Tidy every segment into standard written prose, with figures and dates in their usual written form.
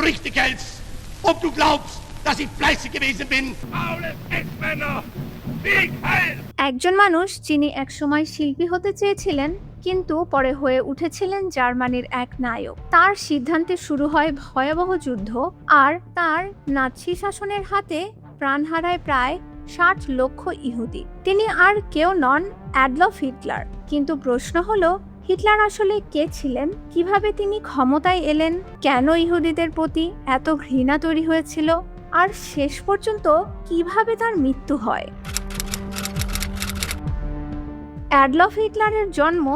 richtig hältst, ob du glaubst, dass ich fleißig gewesen bin. Faules Ex-Männer, Sieg heil! একজন মানুষ যিনি একসময় শিল্পী হতে চেয়েছিলেন কিন্তু পরে হয়ে উঠেছিলেন জার্মানির এক নায়ক। তার সিদ্ধান্তে শুরু হয় ভয়াবহ যুদ্ধ, আর তার নাৎসি শাসনের হাতে প্রাণ হারায় প্রায় 60 লক্ষ ইহুদি। তিনি আর কেউ নন, অ্যাডলফ হিটলার। কিন্তু প্রশ্ন হলো, হিটলার আসলে কে ছিলেন? কিভাবে তিনি ক্ষমতায় এলেন? কেন ইহুদিদের প্রতি এত ঘৃণা তৈরি হয়েছিল? আর শেষ পর্যন্ত কিভাবে তার মৃত্যু হয়? অ্যাডলফ হিটলারের জন্ম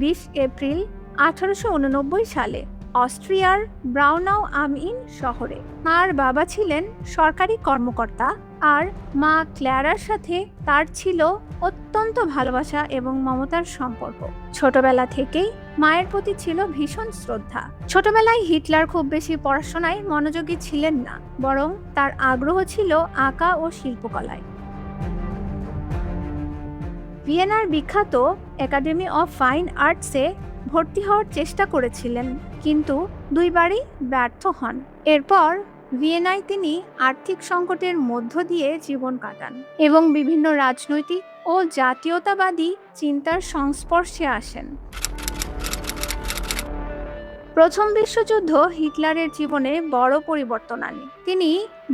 20 এপ্রিল 1889 সালে অস্ট্রিয়ার ব্রাউনাউ আম ইন শহরে। তার বাবা ছিলেন সরকারি কর্মকর্তা, আর মা ক্ল্যারার সাথে তার ছিল অত্যন্ত ভালোবাসা এবং মমতার সম্পর্ক। ছোটবেলা থেকেই মায়ের প্রতি ছিল ভীষণ শ্রদ্ধা। ছোটবেলায় হিটলার খুব বেশি পড়াশোনায় মনোযোগী ছিলেন না, বরং তার আগ্রহ ছিল আঁকা ও শিল্পকলায়। ভিয়েনার বিখ্যাত একাডেমি অফ ফাইন আর্টসে ভর্তি হওয়ার চেষ্টা করেছিলেন, কিন্তু দুইবারই ব্যর্থ হন। এরপর ভিয়েনায় তিনি আর্থিক সংকটের মধ্য দিয়ে জীবন কাটান এবং বিভিন্ন রাজনৈতিক ও জাতীয়তাবাদী চিন্তার সংস্পর্শে আসেন। প্রথম বিশ্বযুদ্ধ হিটলারের জীবনে বড় পরিবর্তন আনে। তিনি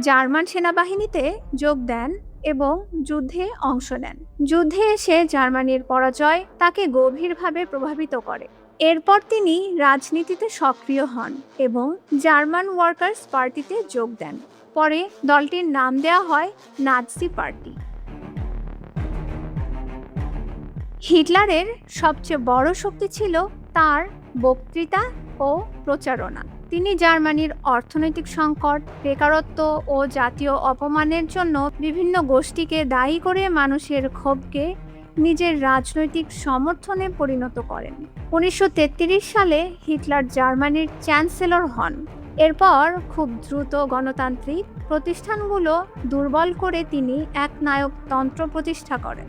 জার্মান সেনাবাহিনীতে যোগ দেন এবং যুদ্ধে অংশ নেন। যুদ্ধে এসে জার্মানির পরাজয় তাকে গভীরভাবে প্রভাবিত করে। এরপর তিনি রাজনীতিতে সক্রিয় হন এবং জার্মান ওয়ার্কার্স পার্টিতে যোগ দেন। পরে দলটির নাম দেওয়া হয় নাৎসি পার্টি। হিটলারের সবচেয়ে বড় শক্তি ছিল তার বক্তৃতা ও প্রচারণা। তিনি জার্মানির অর্থনৈতিক সংকট, বেকারত্ব ও জাতীয় অপমানের জন্য বিভিন্ন গোষ্ঠীকে দায়ী করে মানুষের ক্ষোভকে নিজের রাজনৈতিক সমর্থনে পরিণত করেন। 1933 সালে হিটলার জার্মানির চ্যান্সেলর হন। এরপর খুব দ্রুত গণতান্ত্রিক প্রতিষ্ঠানগুলো দুর্বল করে তিনি একনায়কতন্ত্র প্রতিষ্ঠা করেন।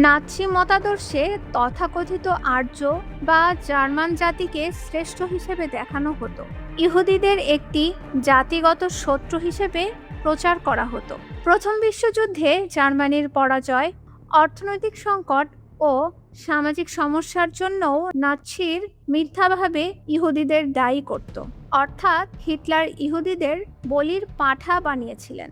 নাৎসি মতাদর্শে তথাকথিত আর্য বা জার্মান জাতিকে শ্রেষ্ঠ হিসেবে দেখানো হতো। ইহুদিদের একটি জাতিগত শত্রু হিসেবে প্রচার করা হতো। প্রথম বিশ্বযুদ্ধে জার্মানির পরাজয়, অর্থনৈতিক সংকট ও সামাজিক সমস্যার জন্যও নাৎসির মিথ্যাভাবে ইহুদিদের দায়ী করত। অর্থাৎ হিটলার ইহুদিদের বলির পাঁঠা বানিয়েছিলেন।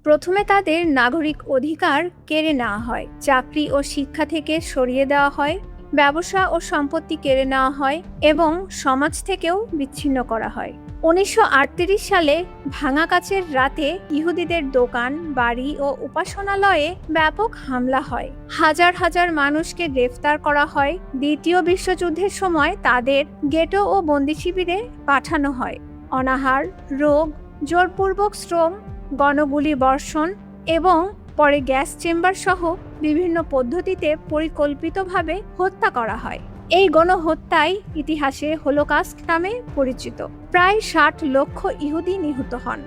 প্রথমে তাদের নাগরিক অধিকার কেড়ে নেওয়া হয়, চাকরি ও শিক্ষা থেকে সরিয়ে দেওয়া হয়, ব্যবসা ও সম্পত্তি কেড়ে নেওয়া হয় এবং সমাজ থেকেও বিচ্ছিন্ন করা হয়। 1938 সালে ভাঙা কাচের রাতে ইহুদিদের দোকান, বাড়ি ও উপাসনালয়ে ব্যাপক হামলা হয়। হাজার হাজার মানুষকে গ্রেফতার করা হয়। দ্বিতীয় বিশ্বযুদ্ধের সময় তাদের গেটো ও বন্দি শিবিরে পাঠানো হয়। অনাহার, রোগ, জোরপূর্বক শ্রম, গণগুলি বর্ষণ এবং পরে গ্যাস চেম্বার সহ বিভিন্ন পদ্ধতিতে পরিকল্পিতভাবে হত্যা করা হয়। এই গণহত্যাই ইতিহাসে হোলোকাস্ট নামে পরিচিত। প্রায় 60 লক্ষ ইহুদি নিহত হন।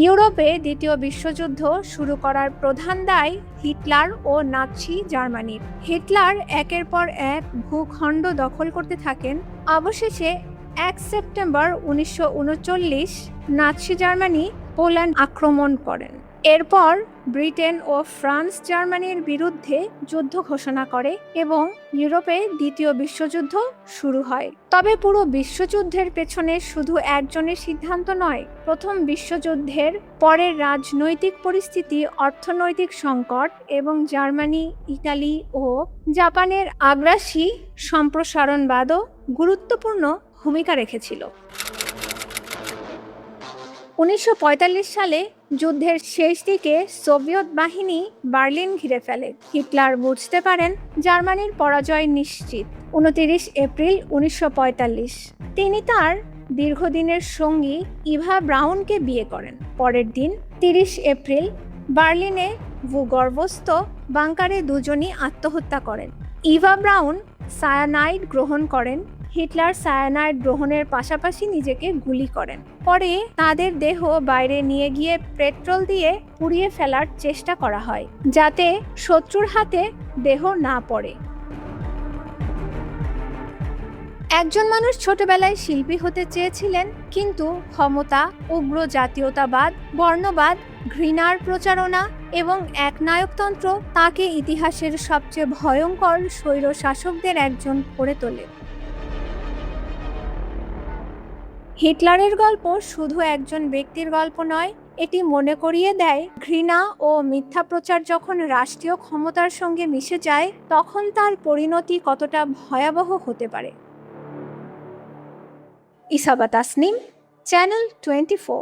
ইউরোপে দ্বিতীয় বিশ্বযুদ্ধ শুরু করার প্রধান দায় হিটলার ও নাৎসি জার্মানির। হিটলার একের পর এক ভূখণ্ড দখল করতে থাকেন। অবশেষে 1 সেপ্টেম্বর 1939 নাৎসি জার্মানি পোল্যান্ড আক্রমণ করেন। এরপর ব্রিটেন ও ফ্রান্স জার্মানির বিরুদ্ধে যুদ্ধ ঘোষণা করে এবং ইউরোপে দ্বিতীয় বিশ্বযুদ্ধ শুরু হয়। তবে পুরো বিশ্বযুদ্ধের পেছনে শুধু একজনের সিদ্ধান্ত নয়। প্রথম বিশ্বযুদ্ধের পরের রাজনৈতিক পরিস্থিতি, অর্থনৈতিক সংকট এবং জার্মানি, ইতালি ও জাপানের আগ্রাসী সম্প্রসারণবাদও গুরুত্বপূর্ণ ভূমিকা রেখেছিল। 1945 সালে যুদ্ধের শেষ দিকে সোভিয়েত বাহিনী বার্লিন ঘিরে ফেলে। হিটলার বুঝতে পারেন জার্মানির পরাজয় নিশ্চিত। 29 এপ্রিল 1945 তিনি তার দীর্ঘদিনের সঙ্গী ইভা ব্রাউনকে বিয়ে করেন। পরের দিন 30 এপ্রিল বার্লিনে ভূগর্ভস্থ বাংকারে দুজনই আত্মহত্যা করেন। ইভা ব্রাউন সায়ানাইড গ্রহণ করেন। হিটলার সায়ানাইড গ্রহণের পাশাপাশি নিজেকে গুলি করেন। পরে তাদের দেহ বাইরে নিয়ে গিয়ে পেট্রোল দিয়ে পুড়িয়ে ফেলার চেষ্টা করা হয়, যাতে শত্রুর হাতে দেহ না পড়ে। একজন মানুষ ছোটবেলায় শিল্পী হতে চেয়েছিলেন, কিন্তু ক্ষমতা, উগ্র জাতীয়তাবাদ, বর্ণবাদ, ঘৃণার প্রচারণা এবং একনায়কতন্ত্র তাকে ইতিহাসের সবচেয়ে ভয়ঙ্কর স্বৈর শাসকদের একজন করে তোলে। হিটলারের গল্প শুধু একজন ব্যক্তির গল্প নয়, এটি মনে করিয়ে দেয় ঘৃণা ও মিথ্যা প্রচার যখন রাষ্ট্রীয় ক্ষমতার সঙ্গে মিশে যায় তখন তার পরিণতি কতটা ভয়াবহ হতে পারে। ইসাবা তাসনিম, চ্যানেল 24।